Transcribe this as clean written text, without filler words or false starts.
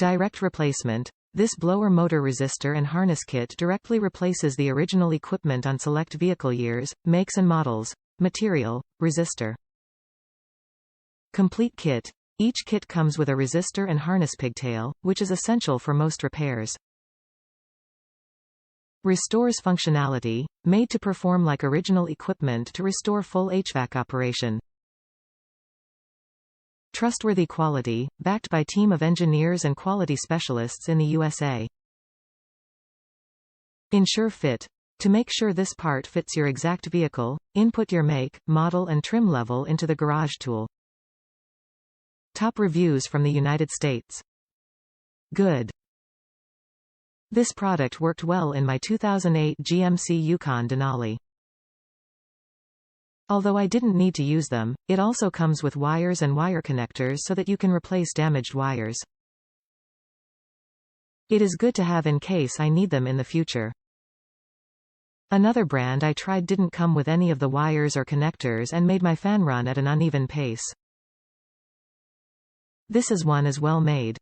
Direct replacement. This blower motor resistor and harness kit directly replaces the original equipment on select vehicle years, makes and models. Material: resistor. Complete kit. Each kit comes with a resistor and harness pigtail, which is essential for most repairs. Restores functionality, made to perform like original equipment to restore full HVAC operation. Trustworthy quality, backed by team of engineers and quality specialists in the USA. Ensure fit. To make sure this part fits your exact vehicle, input your make, model and trim level into the garage tool. Top reviews from the United States. Good. This product worked well in my 2008 GMC Yukon Denali. Although I didn't need to use them, it also comes with wires and wire connectors so that you can replace damaged wires. It is good to have in case I need them in the future. Another brand I tried didn't come with any of the wires or connectors and made my fan run at an uneven pace. This is one as well made.